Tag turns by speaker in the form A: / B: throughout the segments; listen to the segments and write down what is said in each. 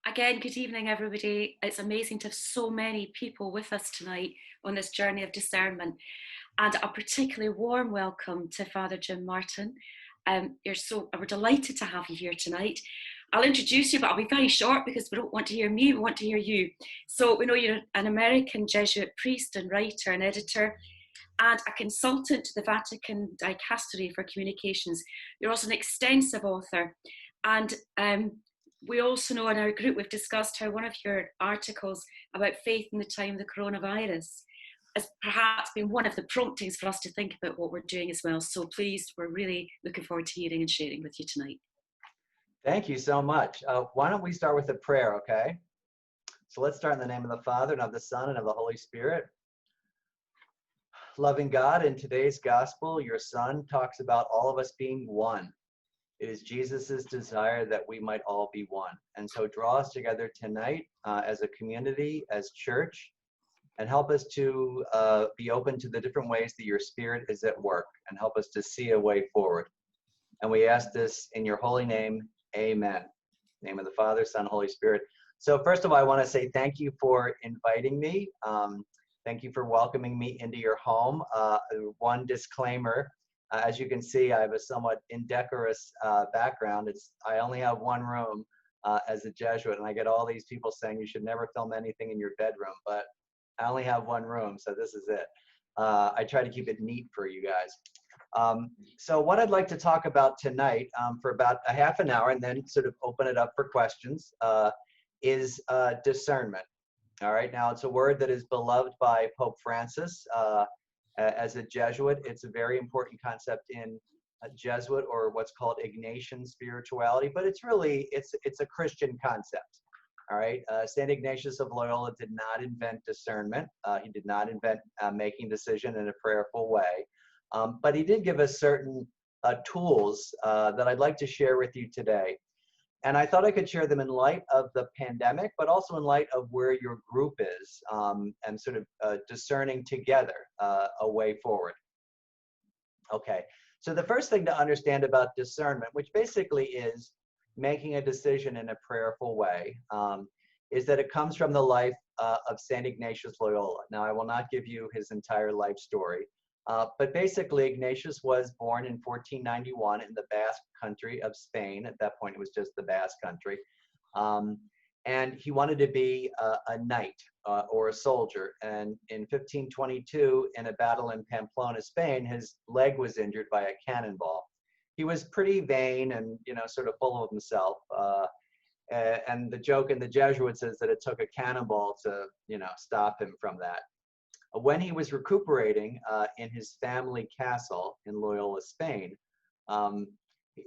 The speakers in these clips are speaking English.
A: Again, good evening, everybody. It's amazing to have so many people with us tonight on this journey of discernment. And a particularly warm welcome to Father Jim Martin. We're delighted to have you here tonight. I'll introduce you, but I'll be very short because we don't want to hear me, we want to hear you. So we know you're an American Jesuit priest and writer and editor and a consultant to the Vatican Dicastery for Communications. You're also an extensive author. And we also know in our group, we've discussed how one of your articles about faith in the time of the coronavirus has perhaps been one of the promptings for us to think about what we're doing as well. So please, we're really looking forward to hearing and sharing with you tonight.
B: Thank you so much. Why don't we start with a prayer, okay? So let's start in the name of the Father, and of the Son, and of the Holy Spirit. Loving God, in today's gospel, your Son talks about all of us being one. It is Jesus's desire that we might all be one. And so draw us together tonight as a community, as church, and help us to be open to the different ways that your Spirit is at work, and help us to see a way forward. And we ask this in your holy name, amen. In the name of the Father, Son, Holy Spirit. So first of all, I want to say thank you for inviting me. Thank you for welcoming me into your home. One disclaimer, as you can see, I have a somewhat indecorous background. I only have one room as a Jesuit, and I get all these people saying you should never film anything in your bedroom, but I only have one room, so this is it. I try to keep it neat for you guys. So what I'd like to talk about tonight for about a half an hour, and then sort of open it up for questions, is discernment. All right, now it's a word that is beloved by Pope Francis. As a Jesuit, it's a very important concept in Jesuit, or what's called Ignatian spirituality, but it's a Christian concept. All right, St. Ignatius of Loyola did not invent discernment. He did not invent making decision in a prayerful way, but he did give us certain tools that I'd like to share with you today. And I thought I could share them in light of the pandemic, but also in light of where your group is, and sort of discerning together a way forward. Okay, so the first thing to understand about discernment, which basically is making a decision in a prayerful way, is that it comes from the life of St. Ignatius Loyola. Now, I will not give you his entire life story, but basically Ignatius was born in 1491 in the Basque country of Spain. At that point, it was just the Basque country. And he wanted to be a knight or a soldier. And in 1522, in a battle in Pamplona, Spain, his leg was injured by a cannonball. He was pretty vain and, sort of full of himself. And the joke in the Jesuits is that it took a cannonball to, stop him from that. When he was recuperating in his family castle in Loyola, Spain,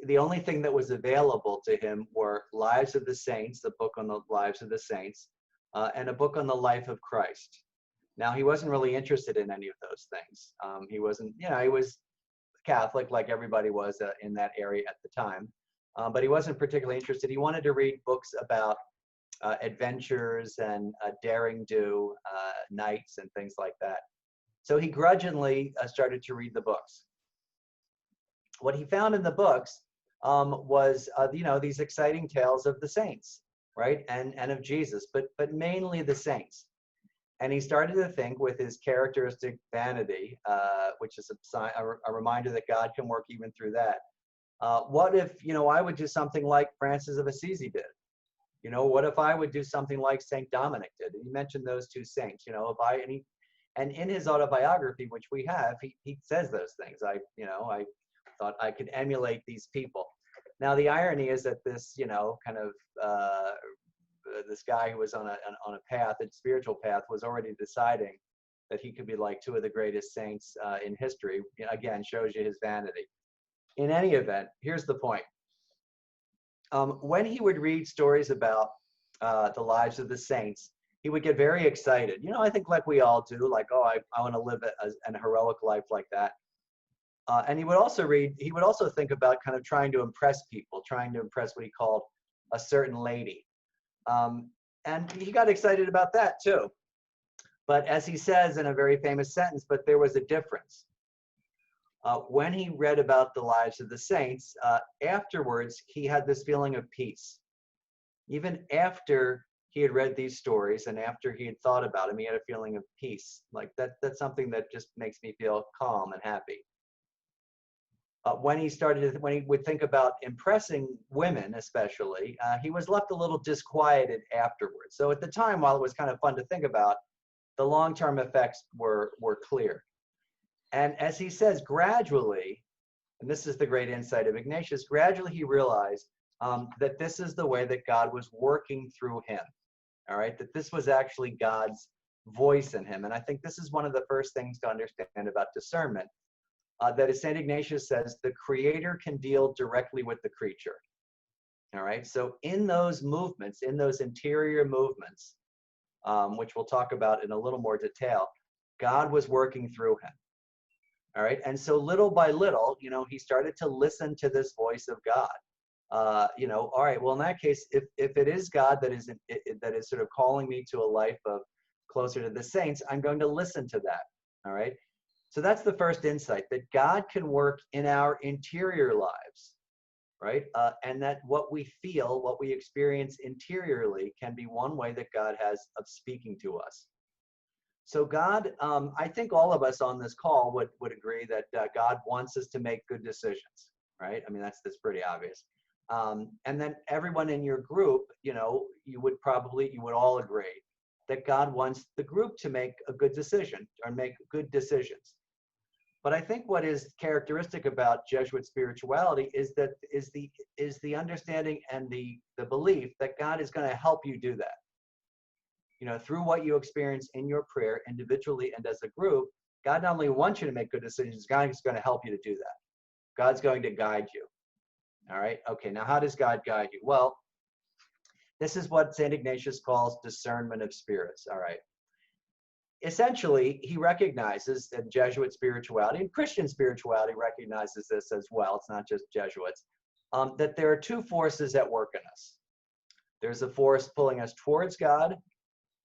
B: the only thing that was available to him were Lives of the Saints, the book on the lives of the saints, and a book on the life of Christ. Now, he wasn't really interested in any of those things. He wasn't, he was Catholic like everybody was in that area at the time, but he wasn't particularly interested. He wanted to read books about adventures and daring do, knights and things like that. So he grudgingly started to read the books. What he found in the books was, these exciting tales of the saints, right, and of Jesus, but mainly the saints. And he started to think, with his characteristic vanity, which is a reminder that God can work even through that. What if, I would do something like Francis of Assisi did? What if I would do something like St. Dominic did? And he mentioned those two saints, and in his autobiography, which we have, he says those things. I thought I could emulate these people. Now, the irony is that this, this guy who was on a path, a spiritual path, was already deciding that he could be like two of the greatest saints in history. Again, shows you his vanity. In any event, here's the point. When he would read stories about the lives of the saints, he would get very excited. I think like we all do, like, oh, I want to live a heroic life like that. And he would also think about kind of trying to impress people, trying to impress what he called a certain lady. And he got excited about that too. But as he says in a very famous sentence, but there was a difference. When he read about the lives of the saints, afterwards, he had this feeling of peace. Even after he had read these stories and after he had thought about them, he had a feeling of peace. Like that's something that just makes me feel calm and happy. When he would think about impressing women, especially, he was left a little disquieted afterwards. So at the time, while it was kind of fun to think about, the long-term effects were clear. And as he says, gradually, and this is the great insight of Ignatius, gradually he realized that this is the way that God was working through him. All right, that this was actually God's voice in him. And I think this is one of the first things to understand about discernment. That as St. Ignatius says, the creator can deal directly with the creature. All right, so in those movements, in those interior movements, which we'll talk about in a little more detail, God was working through him. All right, and so little by little, he started to listen to this voice of God. All right, well, in that case, if it is God that is sort of calling me to a life of closer to the saints, I'm going to listen to that. All right. So that's the first insight, that God can work in our interior lives, right? And that what we feel, what we experience interiorly can be one way that God has of speaking to us. So God, I think all of us on this call would agree that God wants us to make good decisions, right? I mean, that's pretty obvious. And then everyone in your group, you would all agree that God wants the group to make a good decision or make good decisions. But I think what is characteristic about Jesuit spirituality is the understanding and the belief that God is going to help you do that. Through what you experience in your prayer individually and as a group, God not only wants you to make good decisions, God is going to help you to do that. God's going to guide you. All right. Okay. Now, how does God guide you? Well, this is what St. Ignatius calls discernment of spirits. All right. Essentially, he recognizes that Jesuit spirituality and Christian spirituality recognizes this as well. It's not just Jesuits, that there are two forces at work in us. There's a force pulling us towards God,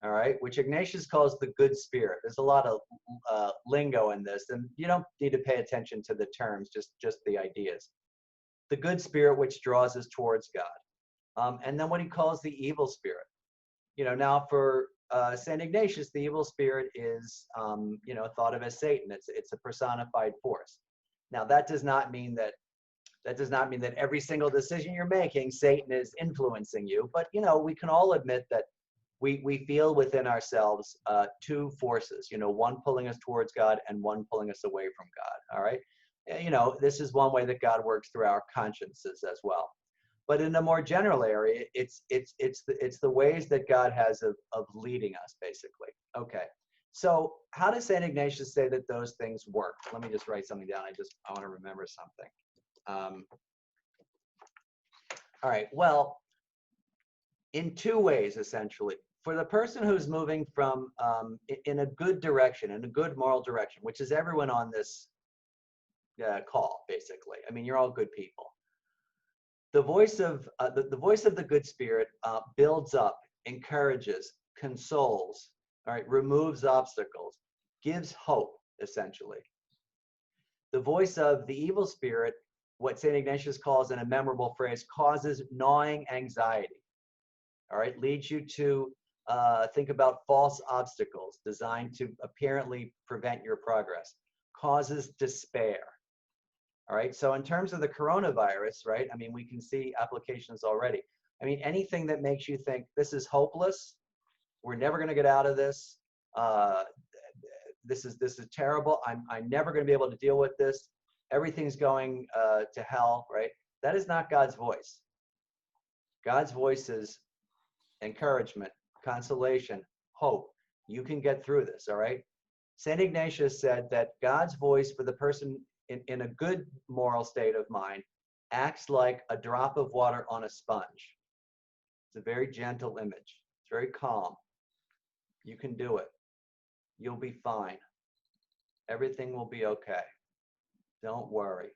B: all right, which Ignatius calls the good spirit. There's a lot of lingo in this, and you don't need to pay attention to the terms, just the ideas. The good spirit, which draws us towards God. And then what he calls the evil spirit. Now for St. Ignatius, the evil spirit is, thought of as Satan. It's a personified force. Now, that does not mean that every single decision you're making, Satan is influencing you. But, we can all admit that we feel within ourselves two forces, one pulling us towards God and one pulling us away from God. All right. This is one way that God works through our consciences as well. But in a more general area, it's the ways that God has of leading us, basically. Okay. So how does St. Ignatius say that those things work? Let me just write something down. I want to remember something. All right. Well, in two ways, essentially. For the person who's moving from in a good direction, in a good moral direction, which is everyone on this call, basically. I mean, you're all good people. The voice of the good spirit builds up, encourages, consoles, all right, removes obstacles, gives hope, essentially. The voice of the evil spirit, what St. Ignatius calls in a memorable phrase, causes gnawing anxiety. All right, leads you to think about false obstacles designed to apparently prevent your progress, causes despair. All right, so in terms of the coronavirus, right, I mean, we can see applications already. I mean, anything that makes you think this is hopeless, we're never going to get out of this, this is terrible, I'm never going to be able to deal with this, everything's going to hell, right? That is not God's voice. God's voice is encouragement, consolation, hope. You can get through this, all right? St. Ignatius said that God's voice for the person in a good moral state of mind acts like a drop of water on a sponge. It's a very gentle image. It's very calm. You can do it. You'll be fine. Everything will be okay. Don't worry.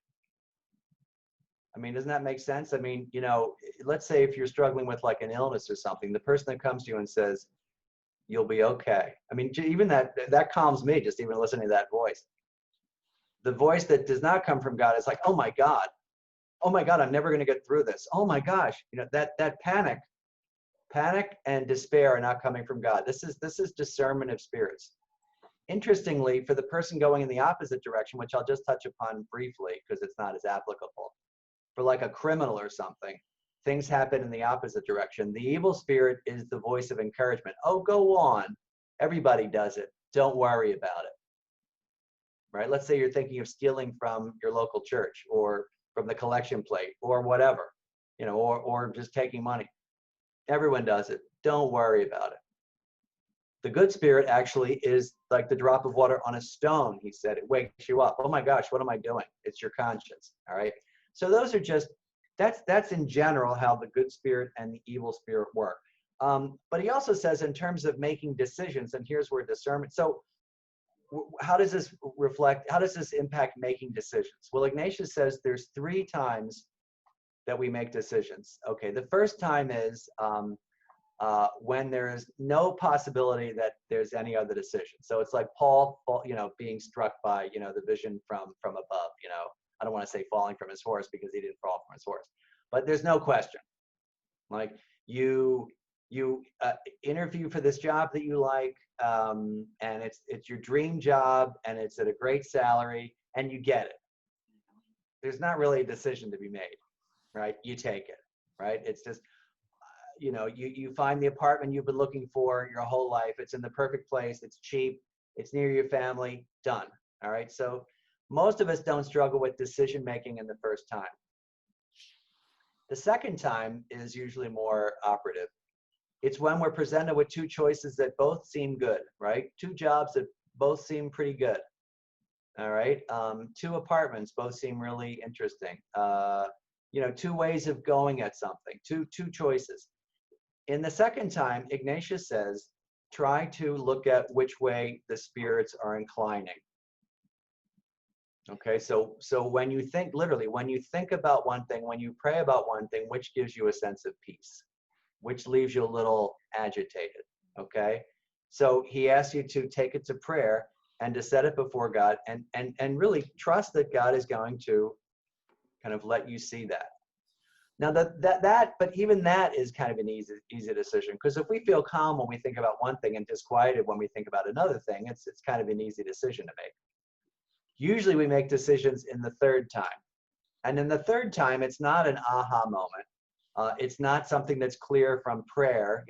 B: I mean, doesn't that make sense? I mean, let's say if you're struggling with like an illness or something, the person that comes to you and says, you'll be okay. I mean, even that calms me, just even listening to that voice. The voice that does not come from God is like, oh my God, I'm never going to get through this. Oh my gosh, that panic, Panic and despair are not coming from God. This is discernment of spirits. Interestingly, for the person going in the opposite direction, which I'll just touch upon briefly because it's not as applicable, for like a criminal or something, things happen in the opposite direction. The evil spirit is the voice of encouragement. Oh, go on. Everybody does it. Don't worry about it. Right? Let's say you're thinking of stealing from your local church or from the collection plate or whatever, or just taking money. Everyone does it. Don't worry about it. The good spirit actually is like the drop of water on a stone, he said. It wakes you up. Oh my gosh, what am I doing? It's your conscience. All right. So those are just, that's in general how the good spirit and the evil spirit work. But he also says in terms of making decisions, and here's where discernment. So how does this reflect, how does this impact making decisions? Well, Ignatius says there's 3 times that we make decisions. Okay, the first time is when there is no possibility that there's any other decision. So it's like Paul, being struck by, the vision from above, I don't want to say falling from his horse because he didn't fall from his horse, but there's no question. Like you interview for this job that you like, and it's your dream job, and it's at a great salary, and you get it. There's not really a decision to be made, right? You take it, right? It's just, you find the apartment you've been looking for your whole life. It's in the perfect place. It's cheap. It's near your family. Done. All right. So most of us don't struggle with decision making in the first time. The second time is usually more operative. It's when we're presented with 2 choices that both seem good, right? 2 jobs that both seem pretty good. All right. 2 apartments both seem really interesting. 2 ways of going at something, two choices. In the second time, Ignatius says, try to look at which way the spirits are inclining. Okay, so when you think, literally, when you think about one thing, when you pray about one thing, which gives you a sense of peace, which leaves you a little agitated, okay? So he asks you to take it to prayer and to set it before God and really trust that God is going to kind of let you see that. Now but even that is kind of an easy decision, because if we feel calm when we think about one thing and disquieted when we think about another thing, it's kind of an easy decision to make. Usually we make decisions in the third time. And in the third time, it's not an aha moment. It's not something that's clear from prayer,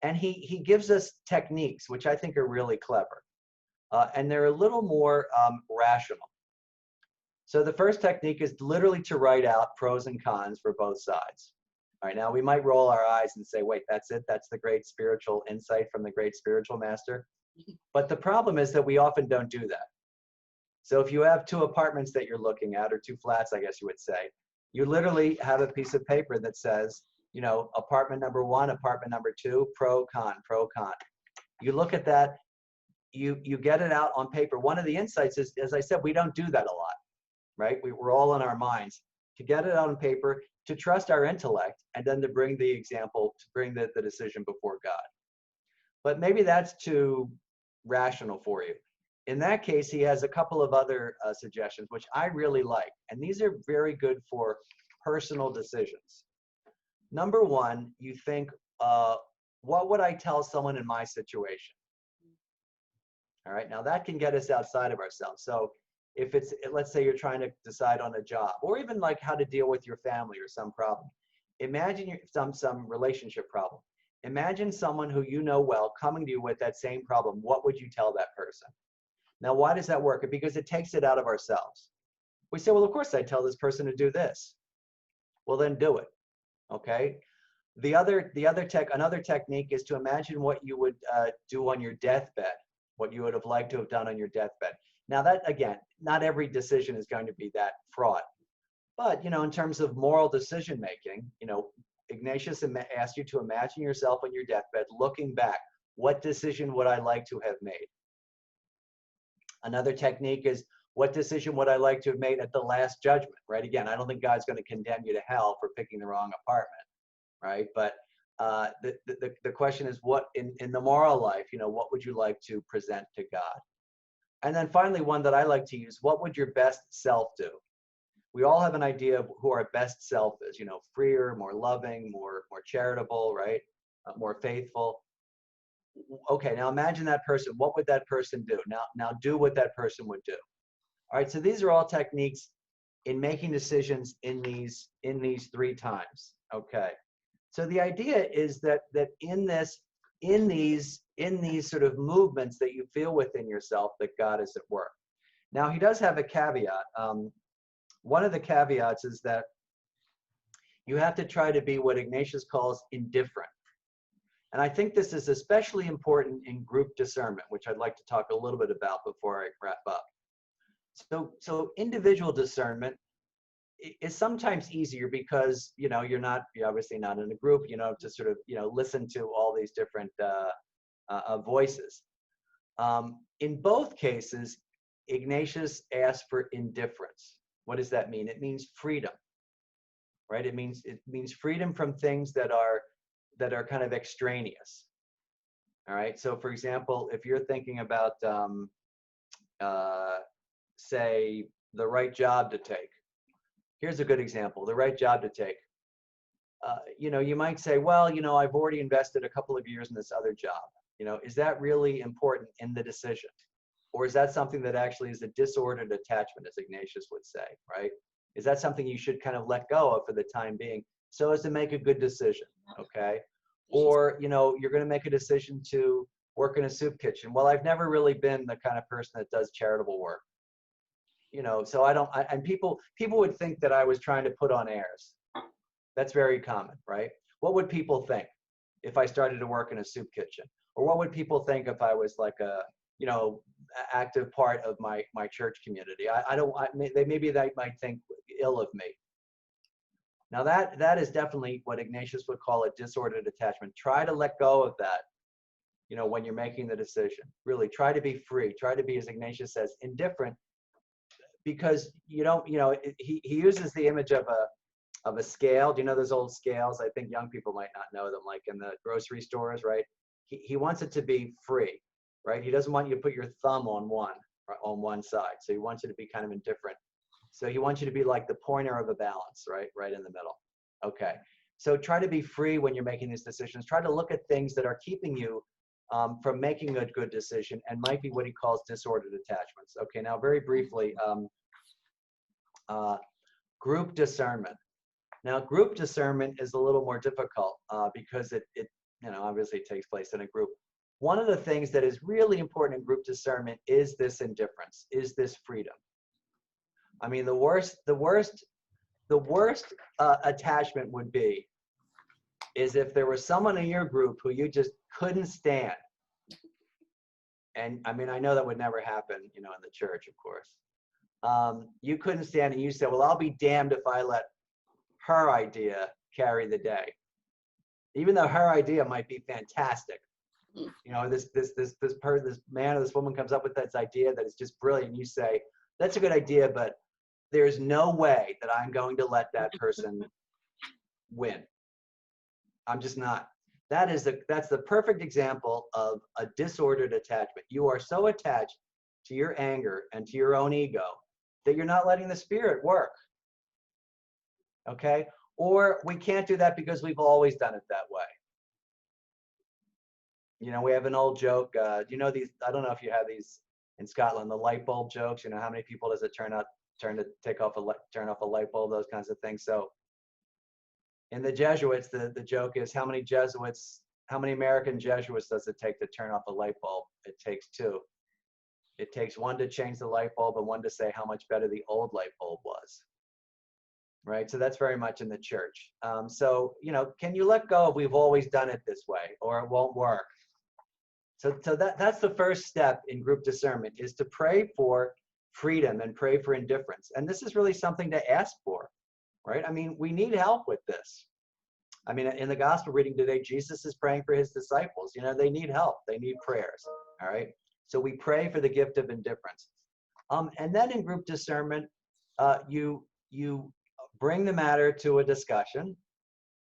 B: and he gives us techniques, which I think are really clever. And they're a little more rational. So the first technique is literally to write out pros and cons for both sides. All right, now we might roll our eyes and say, wait, that's it? That's the great spiritual insight from the great spiritual master? But the problem is that we often don't do that. So if you have 2 apartments that you're looking at, or 2 flats, I guess you would say, you literally have a piece of paper that says, apartment number 1, apartment number 2, pro, con, pro, con. You look at that, you get it out on paper. One of the insights is, as I said, we don't do that a lot, right? We're all in our minds. To get it out on paper, to trust our intellect, and then to bring the example, to bring the decision before God. But maybe that's too rational for you. In that case, he has a couple of other suggestions, which I really like. And these are very good for personal decisions. Number 1, you think, what would I tell someone in my situation? All right, now that can get us outside of ourselves. So if it's, let's say you're trying to decide on a job, or even like how to deal with your family or some problem. Imagine some relationship problem. Imagine someone who you know well coming to you with that same problem. What would you tell that person? Now, why does that work? Because it takes it out of ourselves. We say, well, of course I tell this person to do this. Well, then do it. Okay. Another technique is to imagine what you would do on your deathbed, what you would have liked to have done on your deathbed. Now that, again, not every decision is going to be that fraught, but, in terms of moral decision making, Ignatius asked you to imagine yourself on your deathbed, looking back, what decision would I like to have made? Another technique is, what decision would I like to have made at the last judgment, right? Again, I don't think God's going to condemn you to hell for picking the wrong apartment, right? But the question is, what in the moral life, what would you like to present to God? And then finally, one that I like to use, what would your best self do? We all have an idea of who our best self is, freer, more loving, more charitable, right? more faithful. Okay, now imagine that person. What would that person do? Now do what that person would do. All right, so these are all techniques in making decisions in these three times. Okay, so the idea is that in these sort of movements that you feel within yourself, that God is at work. Now he does have a caveat. One of the caveats is that you have to try to be what Ignatius calls indifferent. And I think this is especially important in group discernment, which I'd like to talk a little bit about before I wrap up. So individual discernment is sometimes easier because you're obviously not in a group, to sort of listen to all these different voices. In both cases, Ignatius asked for indifference. What does that mean? It means freedom, right? It means freedom from things that are kind of extraneous. All right. So, for example, if you're thinking about, say, the right job to take. Here's a good example: the right job to take. You might say, well, I've already invested a couple of years in this other job. Is that really important in the decision? Or is that something that actually is a disordered attachment, as Ignatius would say, right? Is that something you should kind of let go of for the time being so as to make a good decision, okay? Or, you're going to make a decision to work in a soup kitchen. Well, I've never really been the kind of person that does charitable work. So and people would think that I was trying to put on airs. That's very common, right? What would people think if I started to work in a soup kitchen? Or what would people think if I was like a, active part of my church community? Maybe they might think ill of me. Now that is definitely what Ignatius would call a disordered attachment. Try to let go of that, when you're making the decision. Really try to be free. Try to be, as Ignatius says, indifferent, because he uses the image of a scale. Do you know those old scales? I think young people might not know them, like in the grocery stores, right? He wants it to be free, right? He doesn't want you to put your thumb on one side. So he wants you to be kind of indifferent. So he wants you to be like the pointer of a balance, right in the middle. Okay. So try to be free when you're making these decisions. Try to look at things that are keeping you from making a good decision, and might be what he calls disordered attachments. Okay. Now, very briefly, group discernment. Now, group discernment is a little more difficult because it obviously takes place in a group. One of the things that is really important in group discernment is this indifference, is this freedom. I mean, the worst attachment would be is if there was someone in your group who you just couldn't stand. And I mean, I know that would never happen, in the church, of course. You couldn't stand, and you said, well, I'll be damned if I let her idea carry the day, even though her idea might be fantastic. This man or this woman comes up with this idea that is just brilliant. You say, that's a good idea, but there's no way that I'm going to let that person win. I'm just not. That's the perfect example of a disordered attachment. You are so attached to your anger and to your own ego that you're not letting the Spirit work. Okay? Or we can't do that because we've always done it that way. We have an old joke. Do you know these? I don't know if you have these in Scotland, the light bulb jokes. How many people does it turn off a light bulb, those kinds of things. So in the Jesuits, the joke is how many American Jesuits does it take to turn off a light bulb? It takes two. It takes one to change the light bulb and one to say how much better the old light bulb was. Right? So that's very much in the church. So, can you let go of we've always done it this way, or it won't work? So that's the first step in group discernment, is to pray for freedom and pray for indifference. And this is really something to ask for, right? I mean, we need help with this. I mean, in the gospel reading today, Jesus is praying for his disciples. They need help. They need prayers. All right. So we pray for the gift of indifference. And then in group discernment, you bring the matter to a discussion.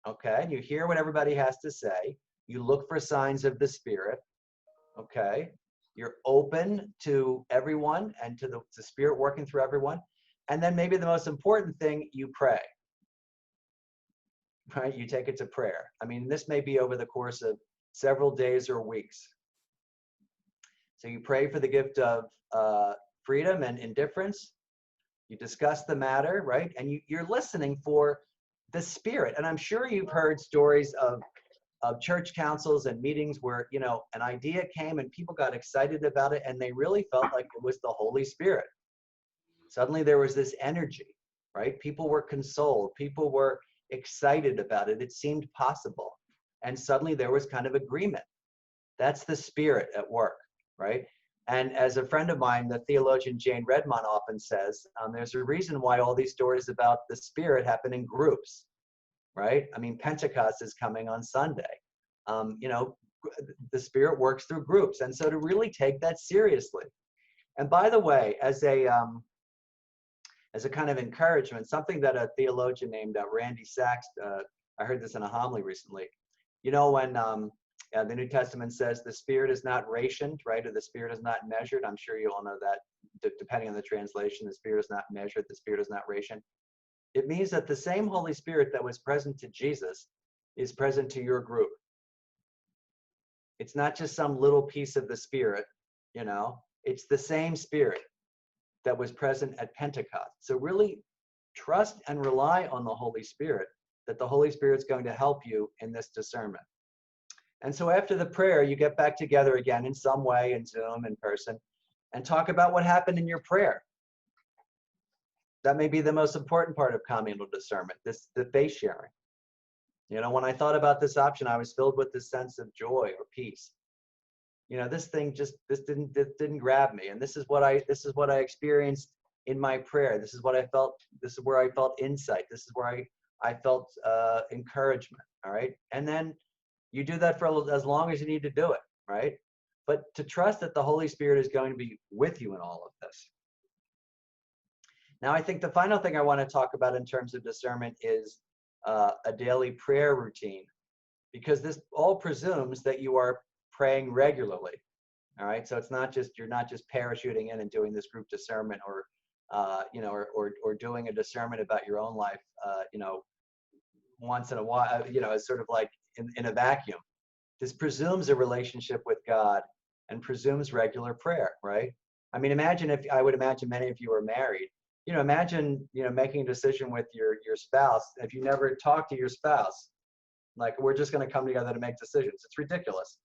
B: Okay. You hear what everybody has to say. You look for signs of the Spirit. Okay. You're open to everyone and to the Spirit working through everyone. And then maybe the most important thing, you pray. right? You take it to prayer. I mean, this may be over the course of several days or weeks. So you pray for the gift of freedom and indifference. You discuss the matter, right? And you're listening for the Spirit. And I'm sure you've heard stories of church councils and meetings where, you know, an idea came and people got excited about it and they really felt like it was the Holy Spirit. Suddenly there was this energy, right? People were consoled. People were excited about it. It seemed possible. And suddenly there was kind of agreement. That's the Spirit at work, right? And as a friend of mine, the theologian Jane Redmond often says, there's a reason why all these stories about the Spirit happen in groups, right? I mean, Pentecost is coming on Sunday. You know, the Spirit works through groups. And so to really take that seriously. And by the way, as a kind of encouragement, something that a theologian named Randy Sachs, I heard this in a homily recently. You know, when the New Testament says the Spirit is not rationed, right, or the Spirit is not measured. I'm sure you all know that, depending on the translation, the Spirit is not measured, the Spirit is not rationed. It means that the same Holy Spirit that was present to Jesus is present to your group. It's not just some little piece of the Spirit, you know, it's the same Spirit that was present at Pentecost. So really trust and rely on the Holy Spirit, that the Holy Spirit's going to help you in this discernment. And so after the prayer, you get back together again in some way, in Zoom, in person, and talk about what happened in your prayer. That may be the most important part of communal discernment, the faith sharing. You know, when I thought about this option, I was filled with this sense of joy or peace. You know, this didn't grab me, and this is what I experienced in my prayer. This is what I felt. This is where I felt insight. This is where I felt encouragement. All right, and then you do that for as long as you need to do it, right? But to trust that the Holy Spirit is going to be with you in all of this. Now, I think the final thing I want to talk about in terms of discernment is a daily prayer routine, because this all presumes that you are praying regularly. All right, so you're not just parachuting in and doing this group discernment, or you know, or doing a discernment about your own life, you know, once in a while, you know, it's sort of like in a vacuum. This presumes a relationship with God and presumes regular prayer, right? I mean, I would imagine many of you are married. You know, imagine, you know, making a decision with your spouse if you never talk to your spouse. Like, we're just going to come together to make decisions. It's ridiculous.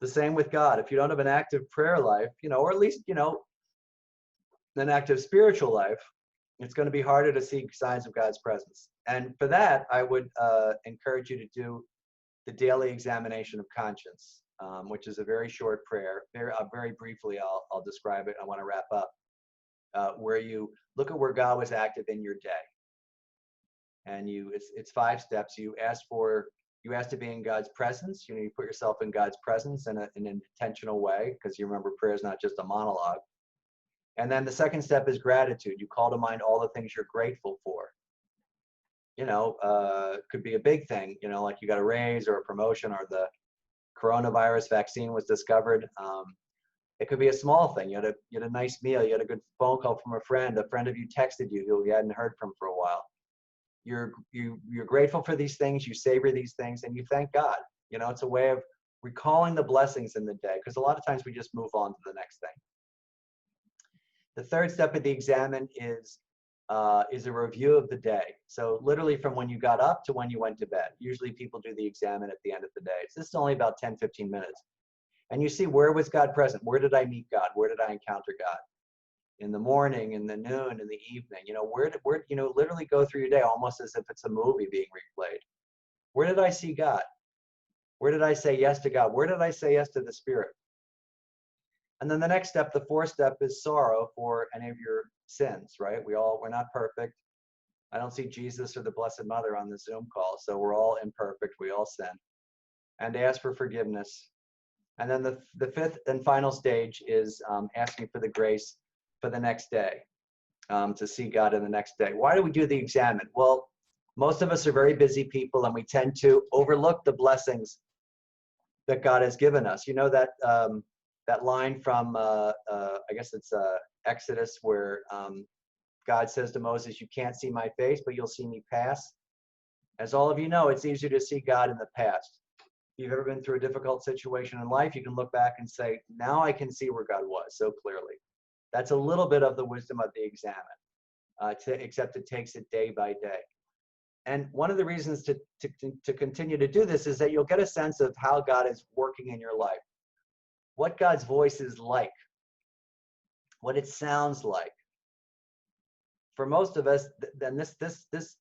B: The same with God. If you don't have an active prayer life, you know, or at least, you know, an active spiritual life, it's going to be harder to see signs of God's presence. And for that, I would encourage you to do the daily examination of conscience, which is a very short prayer. Very briefly, I'll describe it. I want to wrap up. Where you look at where God was active in your day, and it's 5 steps. You ask to be in God's presence. You know, you put yourself in God's presence in an intentional way, because you remember prayer is not just a monologue. And then the second step is gratitude. You call to mind all the things you're grateful for. You know, could be a big thing, you know, like you got a raise or a promotion, or the coronavirus vaccine was discovered. It could be a small thing. You had a nice meal. You had a good phone call from a friend of you texted you who you hadn't heard from for a while. You're grateful for these things. You savor these things, and you thank God. You know, it's a way of recalling the blessings in the day, because a lot of times we just move on to the next thing. The third step of the examine is a review of the day. So literally from when you got up to when you went to bed. Usually people do the examine at the end of the day. So this is only about 10, 15 minutes. And you see, where was God present? Where did I meet God? Where did I encounter God? In the morning, in the noon, in the evening. You know, where you know, literally go through your day almost as if it's a movie being replayed. Where did I see God? Where did I say yes to God? Where did I say yes to the Spirit? And then the next step, the fourth step, is sorrow for any of your sins, right? We're not perfect. I don't see Jesus or the Blessed Mother on the Zoom call, so we're all imperfect. We all sin. And ask for forgiveness. And then the fifth and final stage is asking for the grace for the next day, to see God in the next day. Why do we do the examine? Well, most of us are very busy people, and we tend to overlook the blessings that God has given us. You know that line from, I guess it's Exodus, where God says to Moses, "You can't see my face, but you'll see me pass." As all of you know, it's easier to see God in the past. If you've ever been through a difficult situation in life, you can look back and say, now I can see where God was so clearly. That's a little bit of the wisdom of the examine, except it takes it day by day. And one of the reasons to continue to do this is that you'll get a sense of how God is working in your life, what God's voice is like, what it sounds like. For most of us, then this,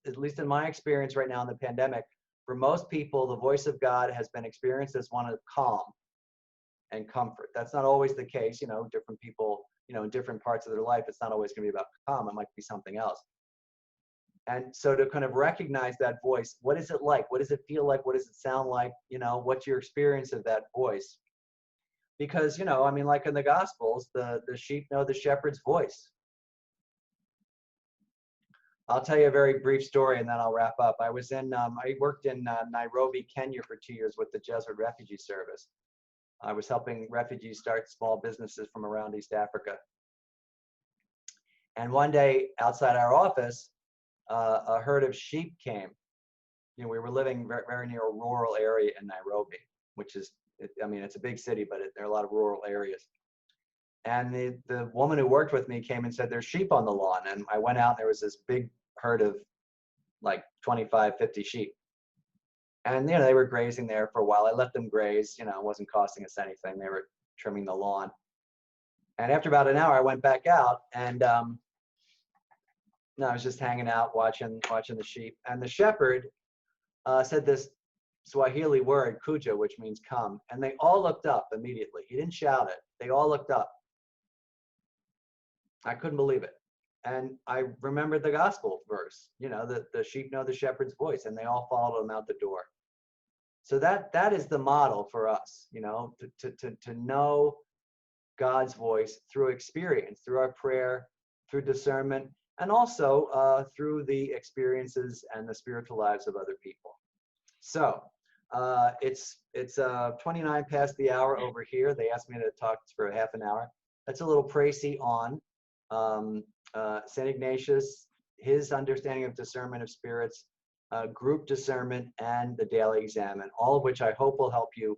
B: at least in my experience right now in the pandemic, for most people, the voice of God has been experienced as one of calm and comfort. That's not always the case. Different people, in different parts of their life, it's not always going to be about calm. It might be something else. And so to kind of recognize that voice, what is it like? What does it feel like? What does it sound like? What's your experience of that voice? Because, like in the Gospels, the sheep know the shepherd's voice. I'll tell you a very brief story and then I'll wrap up. I worked in Nairobi, Kenya for 2 years with the Jesuit Refugee Service. I was helping refugees start small businesses from around East Africa. And one day outside our office, a herd of sheep came. We were living very, very near a rural area in Nairobi, which is, it's a big city, but there are a lot of rural areas. And the woman who worked with me came and said, there's sheep on the lawn. And I went out and there was this big herd of like 25, 50 sheep. And, they were grazing there for a while. I let them graze, it wasn't costing us anything. They were trimming the lawn. And after about an hour, I went back out and I was just hanging out, watching the sheep. And the shepherd said this Swahili word, kuja, which means come. And they all looked up immediately. He didn't shout it. They all looked up. I couldn't believe it. And I remembered the gospel verse, the sheep know the shepherd's voice, and they all followed him out the door. So that is the model for us, to know God's voice through experience, through our prayer, through discernment, and also through the experiences and the spiritual lives of other people. So it's 29 past the hour over here. They asked me to talk for a half an hour. That's a little précis on St. Ignatius, his understanding of discernment of spirits, group discernment, and the daily examine, all of which I hope will help you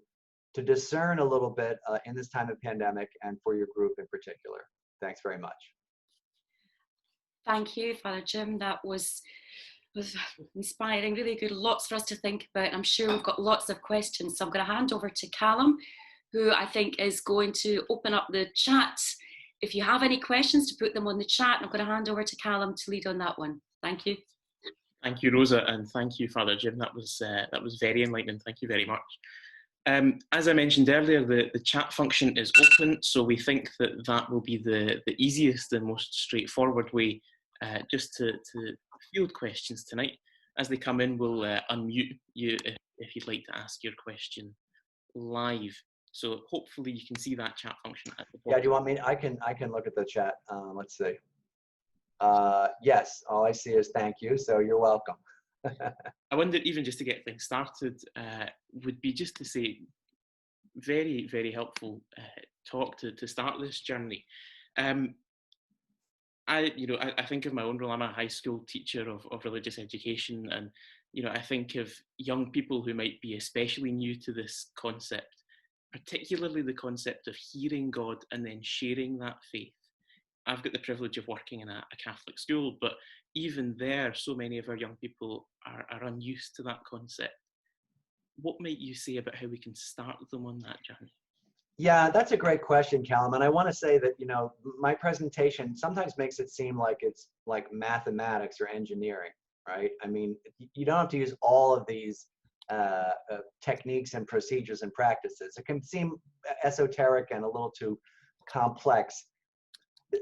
B: to discern a little bit in this time of pandemic and for your group in particular. Thanks very much.
A: Thank you, Father Jim. That was inspiring, really good, lots for us to think about. I'm sure we've got lots of questions. So I'm going to hand over to Callum, who I think is going to open up the chat. If you have any questions, to put them on the chat. I'm going to hand over to Callum to lead on that one. Thank you.
C: Thank you, Rosa, and thank you, Father Jim. That was very enlightening. Thank you very much. As I mentioned earlier, the chat function is open, so we think that will be the easiest and most straightforward way just to field questions tonight. As they come in, we'll unmute you if you'd like to ask your question live. So hopefully you can see that chat function at the bottom.
B: Yeah, do you want me? I can look at the chat. Let's see. Yes, all I see is thank you, so you're welcome.
C: I wonder, even just to get things started, would be just to say very, very helpful talk to start this journey. I think of my own role. I'm a high school teacher of religious education, and I think of young people who might be especially new to this concept, particularly the concept of hearing God and then sharing that faith. I've got the privilege of working in a Catholic school, but even there, so many of our young people are unused to that concept. What might you say about how we can start them on that journey?
B: Yeah, that's a great question, Callum. And I want to say that, my presentation sometimes makes it seem like it's like mathematics or engineering, right? I mean, you don't have to use all of these techniques and procedures and practices. It can seem esoteric and a little too complex.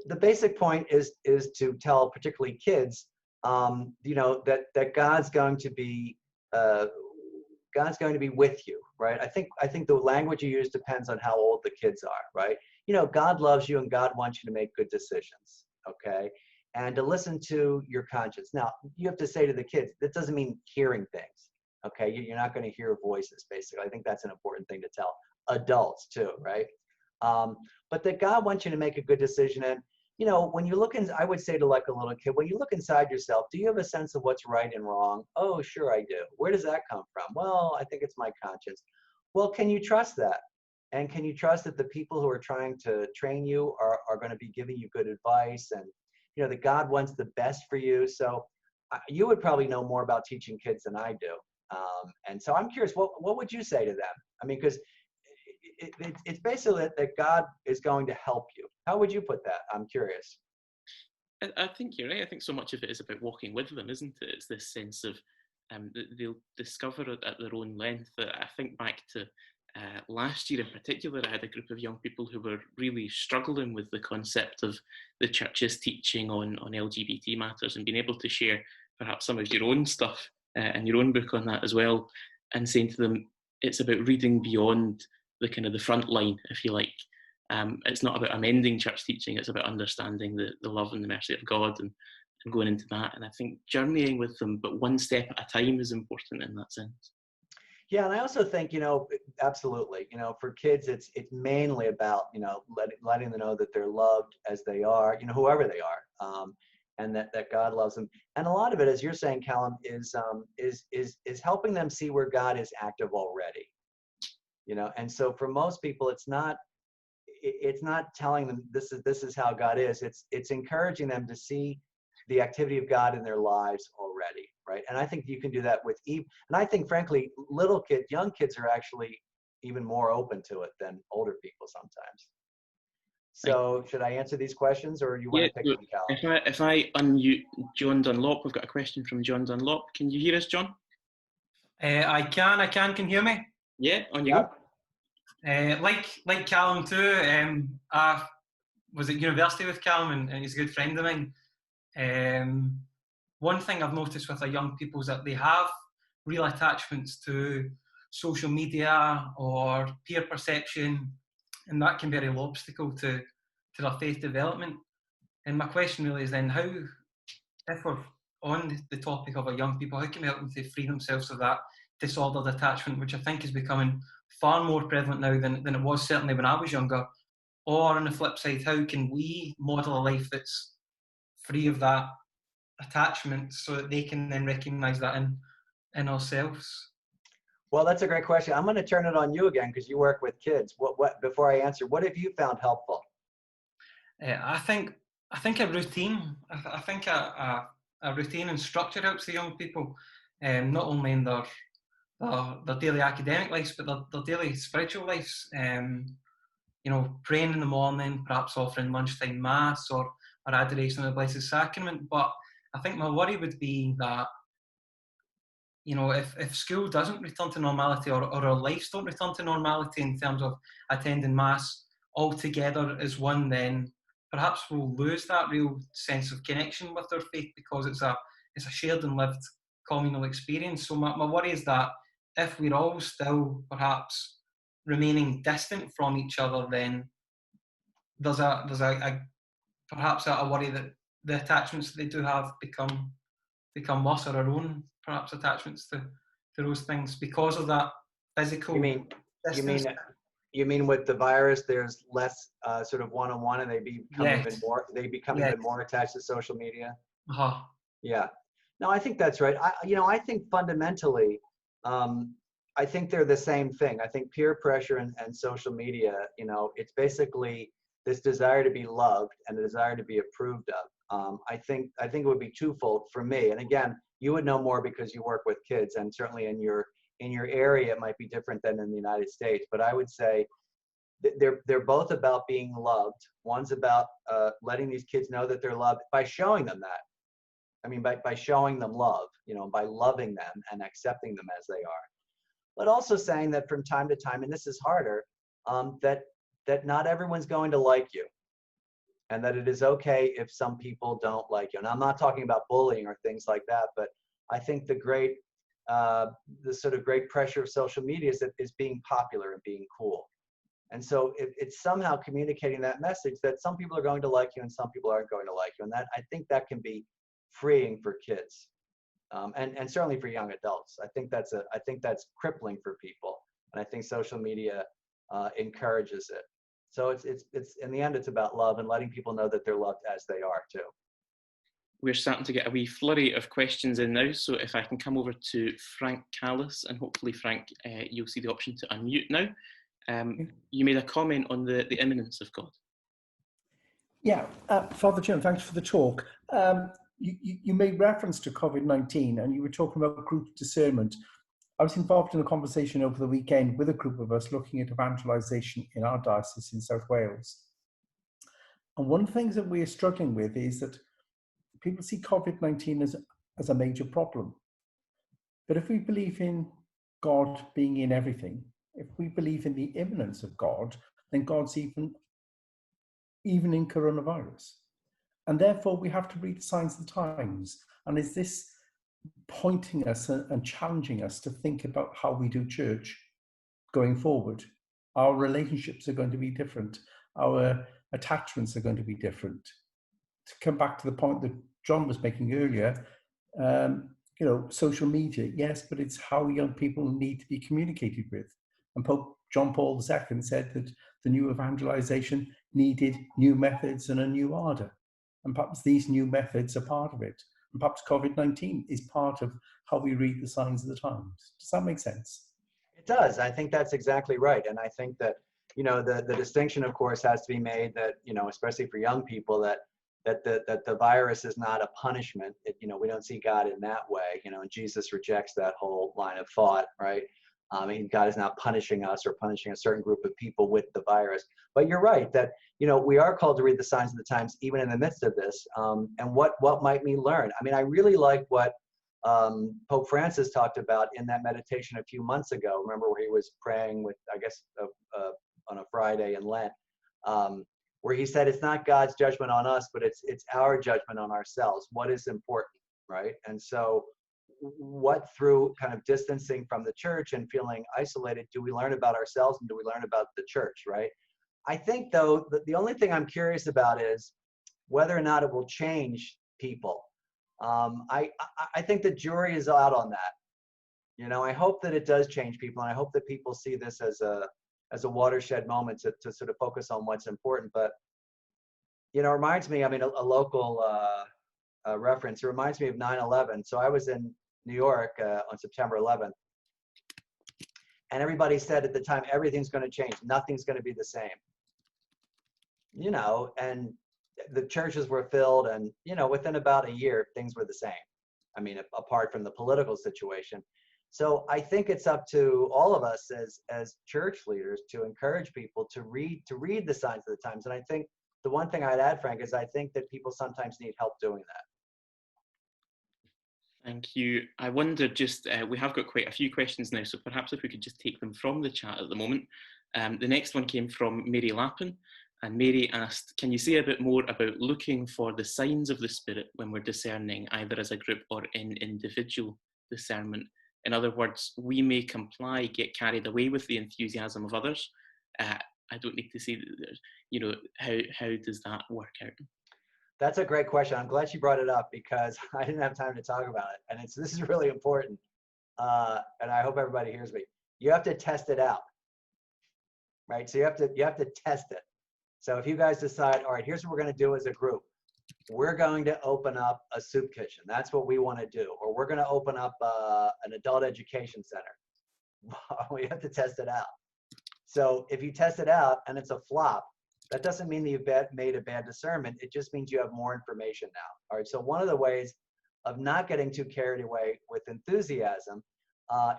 B: The basic point is to tell particularly kids, that God's going to be with you, right? I think the language you use depends on how old the kids are, right? God loves you and God wants you to make good decisions, okay? And to listen to your conscience. Now, you have to say to the kids, that doesn't mean hearing things, okay? You're not going to hear voices, basically. I think that's an important thing to tell adults too, right? But that God wants you to make a good decision. And, when you look in, I would say to like a little kid, when you look inside yourself, do you have a sense of what's right and wrong? Oh, sure I do. Where does that come from? Well, I think it's my conscience. Well, can you trust that? And can you trust that the people who are trying to train you are going to be giving you good advice, and that God wants the best for you? So you would probably know more about teaching kids than I do. And so I'm curious, what would you say to them? I mean, because it's basically that God is going to help you. How would you put that? I'm curious.
C: I think you're right. I think so much of it is about walking with them, isn't it? It's this sense of they'll discover it at their own length. I think back to last year in particular, I had a group of young people who were really struggling with the concept of the church's teaching on LGBT matters, and being able to share perhaps some of your own stuff and your own book on that as well, and saying to them, it's about reading beyond the kind of the front line, if you like. It's not about amending church teaching, it's about understanding the love and the mercy of God, and going into that. And I think journeying with them, but one step at a time, is important in that sense.
B: Yeah, and I also think, absolutely, for kids, it's mainly about, letting them know that they're loved as they are, whoever they are, and that God loves them. And a lot of it, as you're saying, Callum, is helping them see where God is active already. And so for most people, it's not telling them this is how God is. It's encouraging them to see the activity of God in their lives already, right? And I think you can do that with and I think, frankly, young kids are actually even more open to it than older people sometimes. So should I answer these questions, or you want to pick them, Callum?
C: If I unmute John Dunlop, we've got a question from John Dunlop. Can you hear us, John?
D: I can. Can you hear me?
C: Yeah, on you go.
D: Like Callum too, I was at university with Callum, and he's a good friend of mine. One thing I've noticed with our young people is that they have real attachments to social media or peer perception, and that can be a real obstacle to their faith development. And my question really is then, how, if we're on the topic of our young people, how can we help them to free themselves of that disordered attachment, which I think is becoming far more prevalent now than it was certainly when I was younger? Or on the flip side, how can we model a life that's free of that attachment so that they can then recognise that in ourselves?
B: Well, that's a great question. I'm going to turn it on you again, because you work with kids. What before I answer, what have you found helpful?
D: I think a routine. I think a routine and structure helps the young people, not only in their daily academic lives, but their daily spiritual lives. Praying in the morning, perhaps offering lunchtime mass or adoration of the Blessed Sacrament. But I think my worry would be that, if school doesn't return to normality, or our lives don't return to normality in terms of attending mass all together as one, then perhaps we'll lose that real sense of connection with our faith, because it's a shared and lived communal experience. So my worry is that if we're all still perhaps remaining distant from each other, then there's perhaps a worry that the attachments they do have become worse, or our own perhaps attachments to those things, because of that physical distance.
B: You mean with the virus, there's less sort of one-on-one, and they become even more attached to social media?
D: Uh-huh.
B: Yeah. No, I think that's right. I think fundamentally, I think they're the same thing. I think peer pressure and social media, it's basically this desire to be loved and the desire to be approved of. I think it would be twofold for me. And again, you would know more because you work with kids, and certainly in your area, it might be different than in the United States. But I would say they're both about being loved. One's about letting these kids know that they're loved by showing them that. I mean, by showing them love, by loving them and accepting them as they are. But also saying that from time to time, and this is harder, that not everyone's going to like you, and that it is okay if some people don't like you. And I'm not talking about bullying or things like that, but I think the sort of great pressure of social media is being popular and being cool. And so it's somehow communicating that message that some people are going to like you and some people aren't going to like you. And that, I think that can be freeing for kids, and certainly for young adults. I think that's crippling for people, and I think social media encourages it. So it's in the end, it's about love and letting people know that they're loved as they are too.
C: We're starting to get a wee flurry of questions in now, so if I can come over to Frank Callis, and hopefully, Frank, you'll see the option to unmute now. You made a comment on the imminence of God.
E: Yeah, Father Jim, thanks for the talk. You made reference to COVID-19 and you were talking about group discernment. I was involved in a conversation over the weekend with a group of us looking at evangelization in our diocese in South Wales. And one of the things that we are struggling with is that people see COVID-19 as a major problem. But if we believe in God being in everything, if we believe in the imminence of God, then God's even in coronavirus. And therefore we have to read the signs of the times. And is this pointing us and challenging us to think about how we do church going forward? Our relationships are going to be different. Our attachments are going to be different. To come back to the point that John was making earlier, social media, yes, but it's how young people need to be communicated with. And Pope John Paul II said that the new evangelization needed new methods and a new ardor. And perhaps these new methods are part of it. And perhaps COVID-19 is part of how we read the signs of the times. Does that make sense?
B: It does. I think that's exactly right. And I think that, the distinction, of course, has to be made that, especially for young people, that the virus is not a punishment. We don't see God in that way, and Jesus rejects that whole line of thought, right? God is not punishing us or punishing a certain group of people with the virus. But you're right that, we are called to read the signs of the times, even in the midst of this. And what might we learn? I mean, I really like what Pope Francis talked about in that meditation a few months ago. Remember where he was praying with, I guess, on a Friday in Lent, where he said it's not God's judgment on us, but it's our judgment on ourselves. What is important, right? And so what, through kind of distancing from the church and feeling isolated, do we learn about ourselves and do we learn about the church, right? I think, though, the only thing I'm curious about is whether or not it will change people. I think the jury is out on that. I hope that it does change people, and I hope that people see this as a watershed moment to sort of focus on what's important. But, it reminds me, a local reference, it reminds me of 9/11. So I was in New York on September 11th. And everybody said at the time, everything's going to change. Nothing's going to be the same. And the churches were filled, and, within about a year, things were the same. Apart from the political situation. So I think it's up to all of us as church leaders to encourage people to read the signs of the times. And I think the one thing I'd add, Frank, is I think that people sometimes need help doing that.
C: Thank you. I wonder just, we have got quite a few questions now, so perhaps if we could just take them from the chat at the moment. The next one came from Mary Lappin, and Mary asked, can you say a bit more about looking for the signs of the Spirit when we're discerning, either as a group or in individual discernment? In other words, we may comply, get carried away with the enthusiasm of others. I don't need to say that, how does that work out?
B: That's a great question. I'm glad you brought it up because I didn't have time to talk about it. And this is really important. And I hope everybody hears me. You have to test it out, right? So you have to test it. So if you guys decide, all right, here's what we're going to do as a group. We're going to open up a soup kitchen. That's what we want to do. Or we're going to open up an adult education center. We have to test it out. So if you test it out and it's a flop, that doesn't mean that you've made a bad discernment. It just means you have more information now. All right. So one of the ways of not getting too carried away with enthusiasm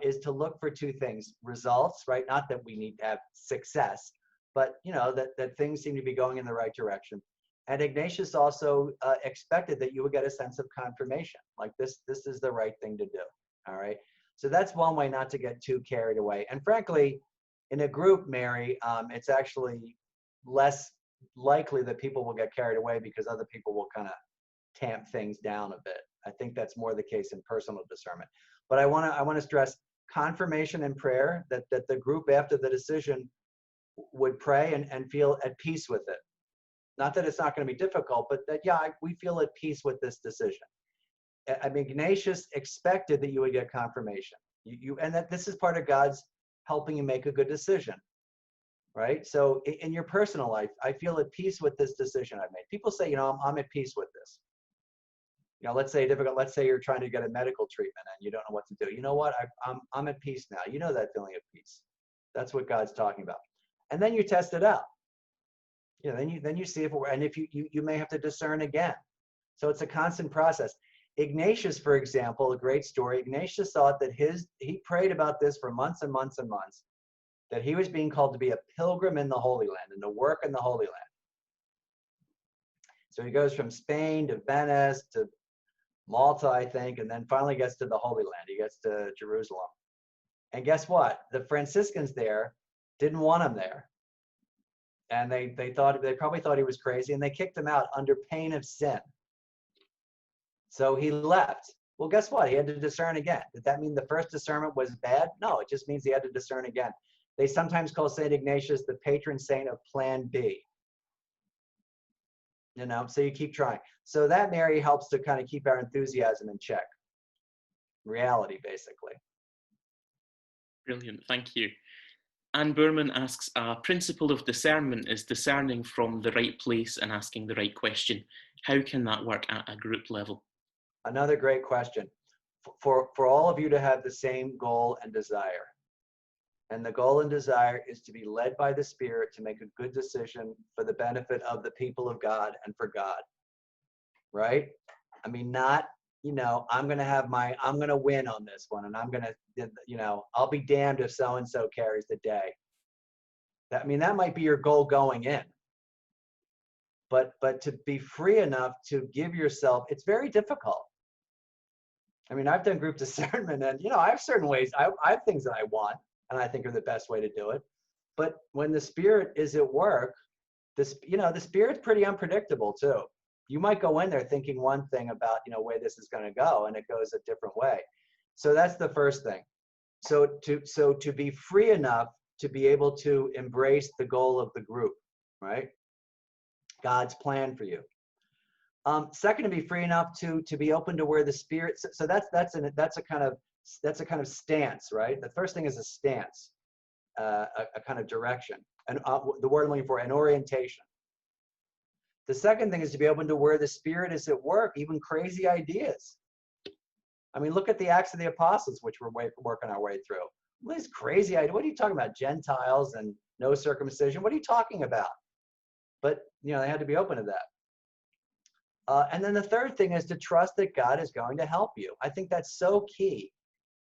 B: is to look for two things: results, right? Not that we need to have success, but that things seem to be going in the right direction. And Ignatius also expected that you would get a sense of confirmation, like this is the right thing to do. All right. So that's one way not to get too carried away. And frankly, in a group, Mary, it's actually less likely that people will get carried away because other people will kind of tamp things down a bit. I think that's more the case in personal discernment. But I want to stress confirmation and prayer, that the group after the decision would pray and feel at peace with it. Not that it's not going to be difficult, but that, we feel at peace with this decision. Ignatius expected that you would get confirmation. And that this is part of God's helping you make a good decision. right? So in your personal life, I feel at peace with this decision I've made. People say, I'm at peace with this. Let's say let's say you're trying to get a medical treatment and you don't know what to do. You know what? I'm at peace now. You know that feeling of peace. That's what God's talking about. And then you test it out. Then you see if you may have to discern again. So it's a constant process. Ignatius, for example, a great story. Ignatius thought that he prayed about this for months and months and months, that he was being called to be a pilgrim in the Holy Land and to work in the Holy Land. So he goes from Spain to Venice to Malta, I think, and then finally gets to the Holy Land. He gets to Jerusalem. And guess what? The Franciscans there didn't want him there. And they probably thought he was crazy, and they kicked him out under pain of sin. So he left. Well, guess what? He had to discern again. Did that mean the first discernment was bad? No, it just means he had to discern again. They sometimes call St. Ignatius the patron saint of Plan B. So you keep trying. So that, Mary, helps to kind of keep our enthusiasm in check. Reality, basically.
C: Brilliant, thank you. Anne Berman asks, a principle of discernment is discerning from the right place and asking the right question. How can that work at a group level?
B: Another great question. For all of you to have the same goal and desire. And the goal and desire is to be led by the Spirit to make a good decision for the benefit of the people of God and for God. Right? I mean, not, I'm going to win on this one, and I'm going to, I'll be damned if so-and-so carries the day. That might be your goal going in. But to be free enough to give yourself, it's very difficult. I mean, I've done group discernment, and, I have certain ways, I have things that I want, and I think are the best way to do it. But when the Spirit is at work, the Spirit's pretty unpredictable too. You might go in there thinking one thing about, where this is going to go, and it goes a different way. So that's the first thing. So to be free enough to be able to embrace the goal of the group, right? God's plan for you. Second, to be free enough to be open to where the Spirit. So that's a kind of stance, right? The first thing is a stance, a kind of direction, and the word I'm looking for, an orientation. The second thing is to be open to where the Spirit is at work, even crazy ideas. I mean, look at the Acts of the Apostles, which we're working our way through. What is crazy idea? What are you talking about? Gentiles and no circumcision? What are you talking about? But, they had to be open to that. And then the third thing is to trust that God is going to help you. I think that's so key.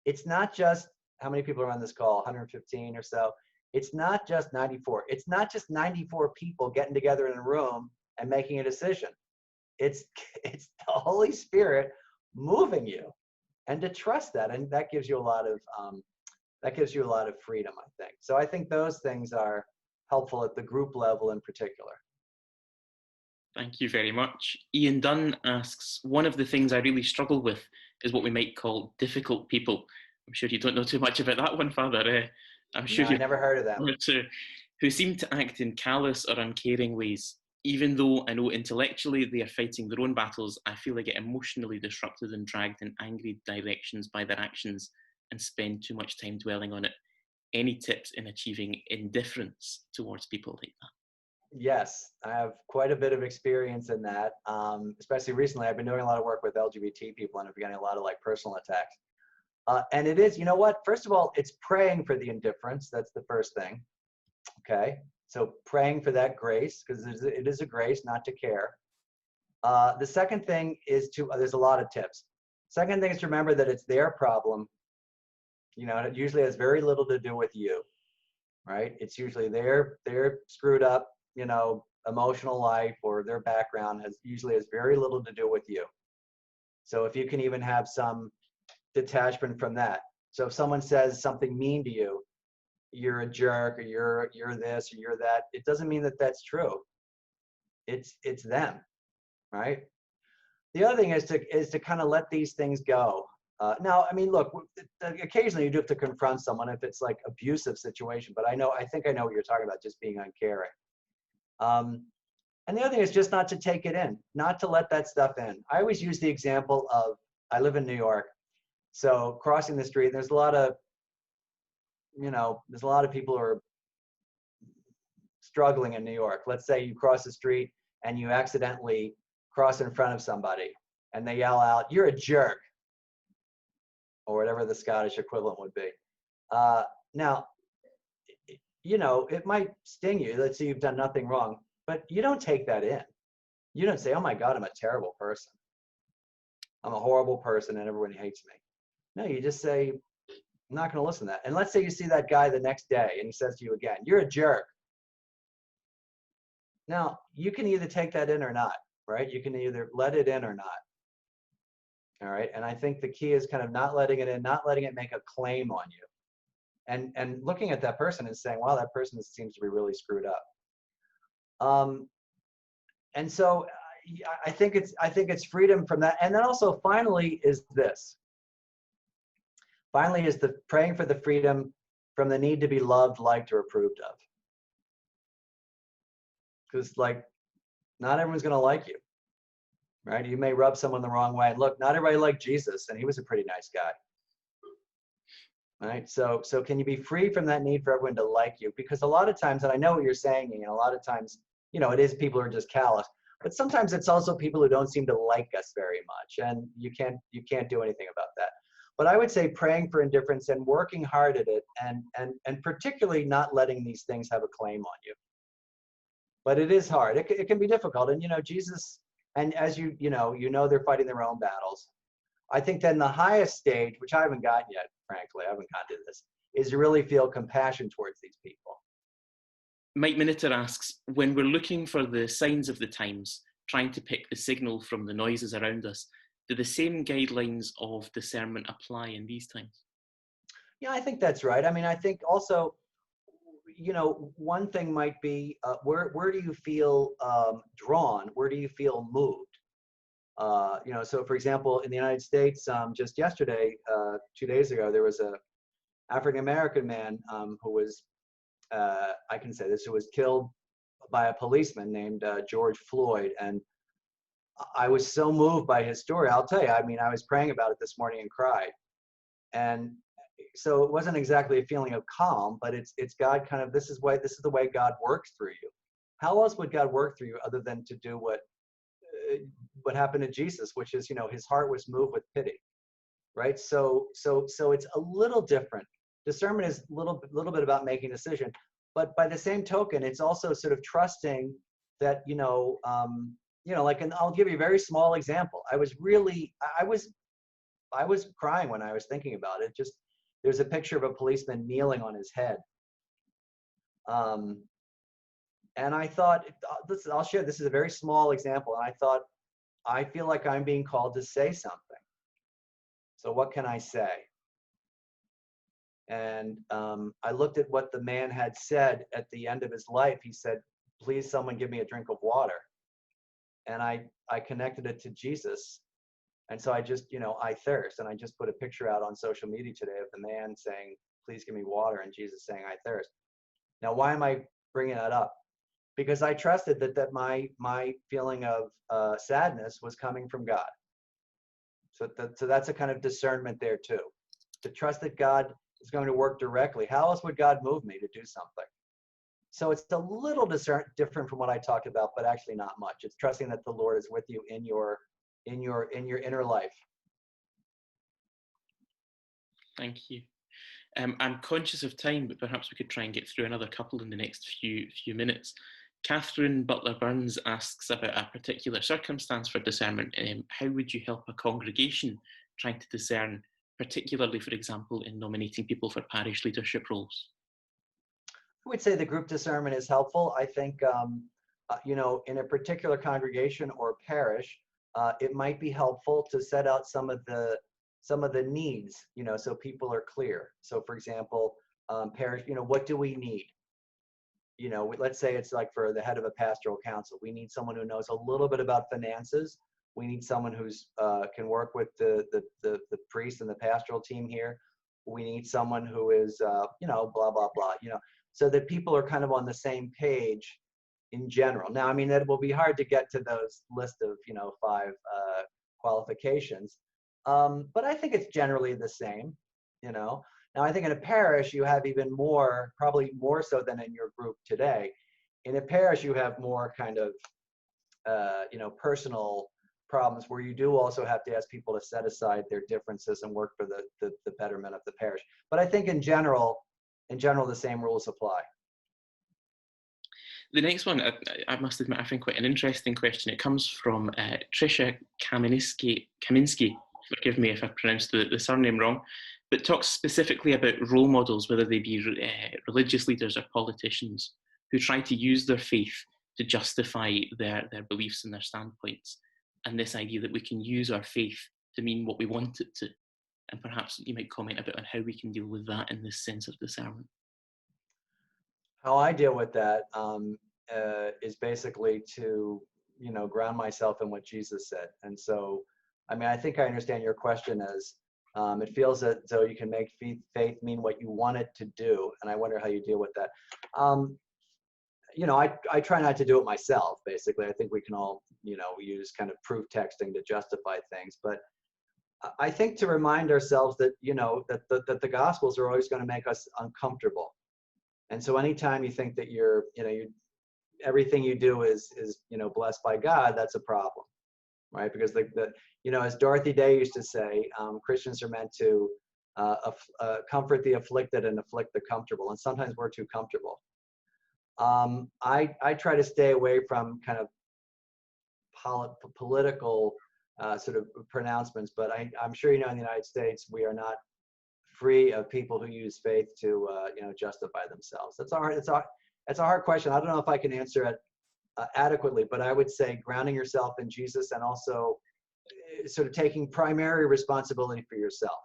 B: It's not just, how many people are on this call? 115 or so. It's not just 94. It's not just 94 people getting together in a room and making a decision. It's the Holy Spirit moving you, and to trust that, and that gives you a lot of freedom, I think. So I think those things are helpful at the group level in particular.
C: Thank you very much. Ian Dunn asks, one of the things I really struggle with is what we might call difficult people. I'm sure you don't know too much about that one, Father. I'm sure
B: I never heard of that.
C: Who seem to act in callous or uncaring ways. Even though I know intellectually they are fighting their own battles, I feel I get emotionally disrupted and dragged in angry directions by their actions and spend too much time dwelling on it. Any tips in achieving indifference towards people like that?
B: Yes, I have quite a bit of experience in that. Especially recently, I've been doing a lot of work with LGBT people, and I'm getting a lot of personal attacks. And it is, first of all, it's praying for the indifference. That's the first thing. Okay. So praying for that grace, because it is a grace not to care. The second thing is there's a lot of tips. Second thing is to remember that it's their problem. It usually has very little to do with you, right? It's usually their screwed up, emotional life, or their background usually has very little to do with you. So if you can even have some detachment from that. So if someone says something mean to you, you're a jerk, or you're this, or you're that, it doesn't mean that that's true. It's them, right? The other thing is to kind of let these things go. Now, I mean, look, occasionally you do have to confront someone if it's like abusive situation, but I think I know what you're talking about, just being uncaring. And the other thing is just not to take it in, not to let that stuff in. I always use the example of, I live in New York, so crossing the street, there's a lot of people who are struggling in New York. Let's say you cross the street and you accidentally cross in front of somebody and they yell out, "You're a jerk," or whatever the Scottish equivalent would be. Now, you know, it might sting you. Let's say you've done nothing wrong, but you don't take that in. You don't say, "Oh my God, I'm a terrible person. I'm a horrible person and everyone hates me." No, you just say, "I'm not going to listen to that." And let's say you see that guy the next day and he says to you again, "You're a jerk." Now, you can either take that in or not, right? You can either let it in or not. All right. And I think the key is kind of not letting it in, not letting it make a claim on you. And looking at that person and saying, "Wow, that person seems to be really screwed up." And so I think it's freedom from that. And then also finally is this. Finally is the praying for the freedom from the need to be loved, liked, or approved of. Because like, not everyone's going to like you, right? You may rub someone the wrong way. Look, not everybody liked Jesus, and he was a pretty nice guy. Right? So can you be free from that need for everyone to like you? Because a lot of times, and I know what you're saying, and a lot of times, you know, it is people who are just callous, but sometimes it's also people who don't seem to like us very much, and you can't do anything about that. But I would say praying for indifference and working hard at it, and particularly not letting these things have a claim on you. But it is hard. It can be difficult, and you know, Jesus, and as you know, they're fighting their own battles. I think then the highest stage, which I haven't gotten yet, frankly, I haven't gotten to this, is you really feel compassion towards these people.
C: Mike Miniter asks, when we're looking for the signs of the times, trying to pick the signal from the noises around us, do the same guidelines of discernment apply in these times?
B: Yeah, I think that's right. I mean, I think also, you know, one thing might be where do you feel drawn? Where do you feel moved? You know, so for example, in the United States, just yesterday, 2 days ago, there was a African-American man who was, I can say this, who was killed by a policeman named George Floyd. And I was so moved by his story. I'll tell you, I mean, I was praying about it this morning and cried. And so it wasn't exactly a feeling of calm, but it's God kind of, this is the way God works through you. How else would God work through you other than to do what happened to Jesus, which is, you know, his heart was moved with pity, right? So it's a little different. Discernment is a little bit about making a decision, but by the same token, it's also sort of trusting that, like, and I'll give you a very small example. I was crying when I was thinking about it. Just, there's a picture of a policeman kneeling on his head. And I thought, I'll share, this is a very small example. And I thought, I feel like I'm being called to say something. So what can I say? And I looked at what the man had said at the end of his life. He said, "Please, someone give me a drink of water." And I connected it to Jesus. And so I just, I thirst. And I just put a picture out on social media today of the man saying, "Please give me water," and Jesus saying, "I thirst." Now, why am I bringing that up? Because I trusted that my feeling of sadness was coming from God. So that's a kind of discernment there too, to trust that God is going to work directly. How else would God move me to do something? So it's a little different from what I talked about, but actually not much. It's trusting that the Lord is with you in your inner life.
C: Thank you. I'm conscious of time, but perhaps we could try and get through another couple in the next few minutes. Catherine Butler-Burns asks about a particular circumstance for discernment. How would you help a congregation trying to discern, particularly, for example, in nominating people for parish leadership roles?
B: I would say the group discernment is helpful. I think, in a particular congregation or parish, it might be helpful to set out some of the needs, so people are clear. So for example, parish, what do we need? Let's say it's like for the head of a pastoral council, we need someone who knows a little bit about finances. We need someone who's can work with the priest and the pastoral team here. We need someone who is, blah, blah, blah, so that people are kind of on the same page in general. Now, I mean, it will be hard to get to those list of, 5 qualifications, but I think it's generally the same, Now, I think in a parish, you have even more, probably more so than in your group today, In a parish, you have more kind of, personal problems where you do also have to ask people to set aside their differences and work for the betterment of the parish. But I think in general, the same rules apply.
C: The next one, I must admit, I find quite an interesting question. It comes from Trisha Kaminsky, forgive me if I pronounced the surname wrong, but talks specifically about role models, whether they be religious leaders or politicians, who try to use their faith to justify their beliefs and their standpoints. And this idea that we can use our faith to mean what we want it to. And perhaps you might comment a bit on how we can deal with that in this sense of discernment.
B: How I deal with that is basically to, ground myself in what Jesus said. And so, I think I understand your question as it feels as though you can make faith mean what you want it to do. And I wonder how you deal with that. I try not to do it myself, basically. I think we can all, use kind of proof texting to justify things. But I think to remind ourselves that, that the Gospels are always going to make us uncomfortable. And so anytime you think that everything you do is blessed by God, that's a problem, right? Because as Dorothy Day used to say, Christians are meant to comfort the afflicted and afflict the comfortable, and sometimes we're too comfortable. I try to stay away from kind of political sort of pronouncements, but I'm sure in the United States we are not free of people who use faith to justify themselves. That's a hard question. I don't know if I can answer it adequately, but I would say grounding yourself in Jesus and also sort of taking primary responsibility for yourself.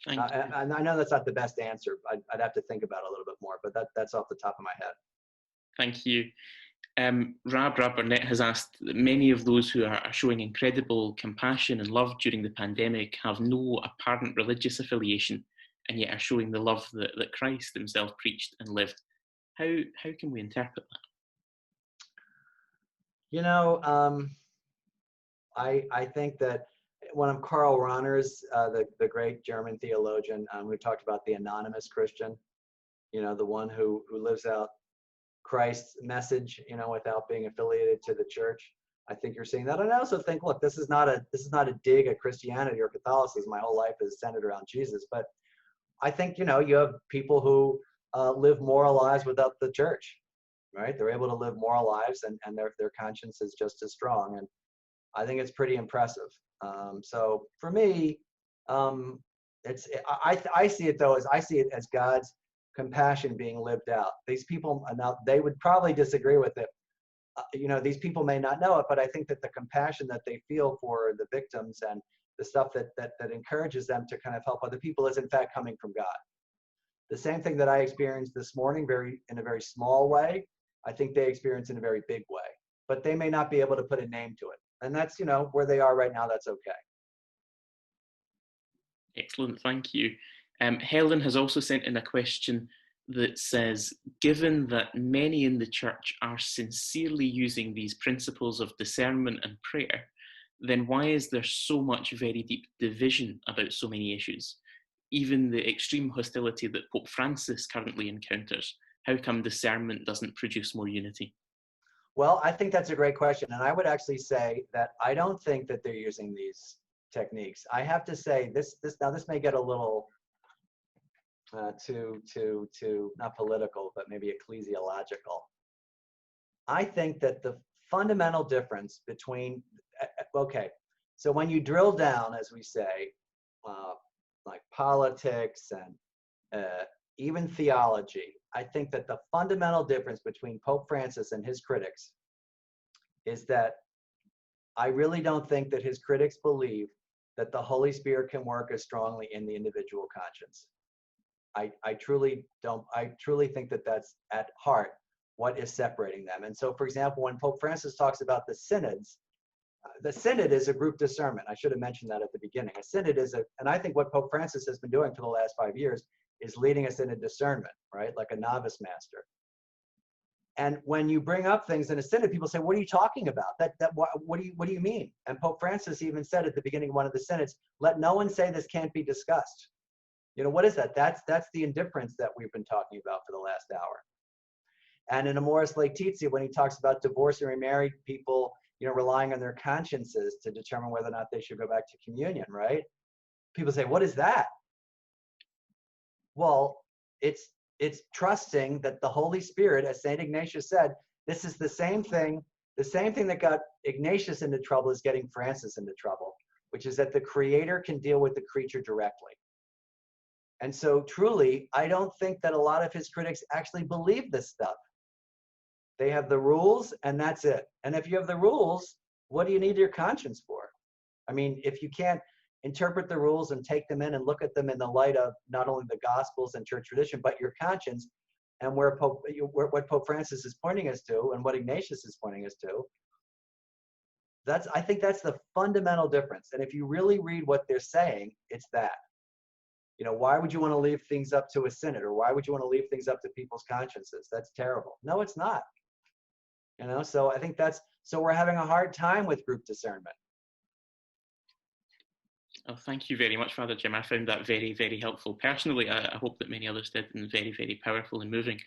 B: And I know that's not the best answer. I'd have to think about it a little bit more, but that's off the top of my head.
C: Thank you. Rab Burnett has asked that many of those who are showing incredible compassion and love during the pandemic have no apparent religious affiliation and yet are showing the love that Christ himself preached and lived. How can we interpret that?
B: I think that one of Karl Rahner's, the great German theologian, who talked about the anonymous Christian, the one who lives out Christ's message, without being affiliated to the church. I think you're seeing that. And I also think, look, this is not a dig at Christianity or Catholicism. My whole life is centered around Jesus. But I think, you have people who live moral lives without the church, right? They're able to live moral lives and their conscience is just as strong. And I think it's pretty impressive. So for me, I see it as God's compassion being lived out. These people, now they would probably disagree with it. These people may not know it, but I think that the compassion that they feel for the victims and the stuff that encourages them to kind of help other people is in fact coming from God. The same thing that I experienced this morning, in a very small way, I think they experience in a very big way, but they may not be able to put a name to it. And that's, where they are right now, that's okay.
C: Excellent, thank you. Helen has also sent in a question that says, given that many in the church are sincerely using these principles of discernment and prayer, then why is there so much very deep division about so many issues? Even the extreme hostility that Pope Francis currently encounters, how come discernment doesn't produce more unity?
B: Well, I think that's a great question. And I would actually say that I don't think that they're using these techniques. I have to say this may get a little to not political, but maybe ecclesiological. I think that the fundamental difference between, so when you drill down, as we say, like politics and even theology, I think that the fundamental difference between Pope Francis and his critics is that I really don't think that his critics believe that the Holy Spirit can work as strongly in the individual conscience. I truly don't. I truly think that that's at heart what is separating them. And so, for example, when Pope Francis talks about the synods, the synod is a group discernment. I should have mentioned that at the beginning. A synod is and I think what Pope Francis has been doing for the last 5 years is leading us in a discernment, right? Like a novice master. And when you bring up things in a synod, people say, what are you talking about? What do you mean? And Pope Francis even said at the beginning of one of the synods, let no one say this can't be discussed. What is that? That's the indifference that we've been talking about for the last hour. And in Amoris Laetitia, when he talks about divorced and remarried people, relying on their consciences to determine whether or not they should go back to communion, right? People say, what is that? Well, it's trusting that the Holy Spirit, as St. Ignatius said, this is the same thing that got Ignatius into trouble is getting Francis into trouble, which is that the Creator can deal with the creature directly. And so truly, I don't think that a lot of his critics actually believe this stuff. They have the rules and that's it. And if you have the rules, what do you need your conscience for? I mean, if you can't interpret the rules and take them in and look at them in the light of not only the Gospels and church tradition, but your conscience and what Pope Francis is pointing us to and what Ignatius is pointing us to, I think that's the fundamental difference. And if you really read what they're saying, it's that. Why would you want to leave things up to a synod, or why would you want to leave things up to people's consciences? That's terrible. No, it's not. So I think so we're having a hard time with group discernment.
C: Oh, thank you very much, Father Jim. I found that very, very helpful. Personally, I hope that many others did, and very, very powerful and moving.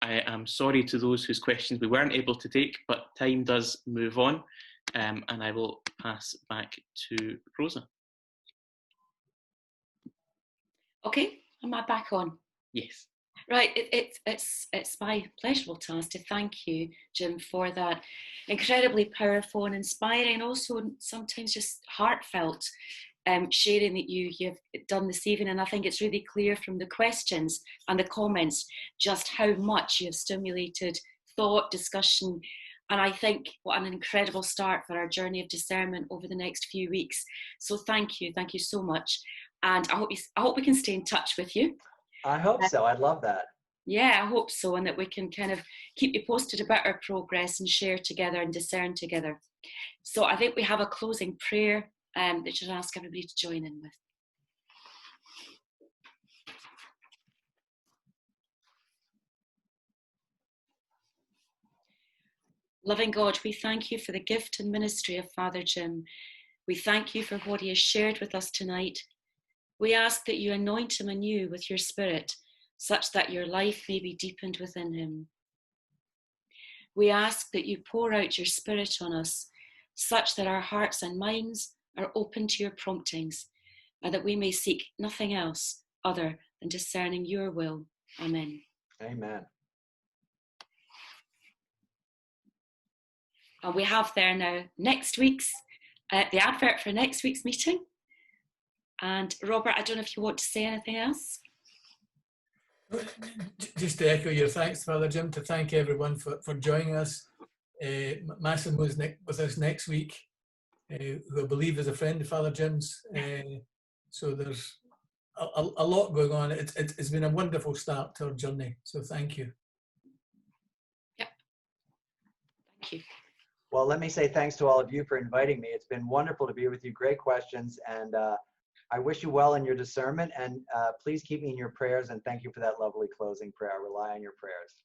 C: I am sorry to those whose questions we weren't able to take, but time does move on, and I will pass back to Rosa.
A: Okay, am I back on?
C: Yes.
A: Right, it's my pleasurable task to thank you, Jim, for that incredibly powerful and inspiring, and also sometimes just heartfelt sharing that you've done this evening. And I think it's really clear from the questions and the comments just how much you have stimulated thought, discussion, and I think what an incredible start for our journey of discernment over the next few weeks. So thank you so much, and I hope we can stay in touch with you.
B: I hope so. I'd love that.
A: Yeah, I hope so, and that we can kind of keep you posted about our progress and share together and discern together. So I think we have a closing prayer that should ask everybody to join in with. Loving God, we thank you for the gift and ministry of Father Jim. We thank you for what he has shared with us tonight. We ask that you anoint him anew with your Spirit, such that your life may be deepened within him. We ask that you pour out your Spirit on us, such that our hearts and minds are open to your promptings, and that we may seek nothing else other than discerning your will. Amen.
B: Amen.
A: And we have there now the advert for next week's meeting. And Robert, I don't know if you want to say anything else.
F: Just to echo your thanks, Father Jim, to thank everyone for joining us. Masson was with us next week, who I believe is a friend of Father Jim's. So there's a lot going on. It's been a wonderful start to our journey. So thank you.
A: Yep. Thank you.
B: Well, let me say thanks to all of you for inviting me. It's been wonderful to be with you. Great questions. And I wish you well in your discernment. And please keep me in your prayers. And thank you for that lovely closing prayer. I rely on your prayers.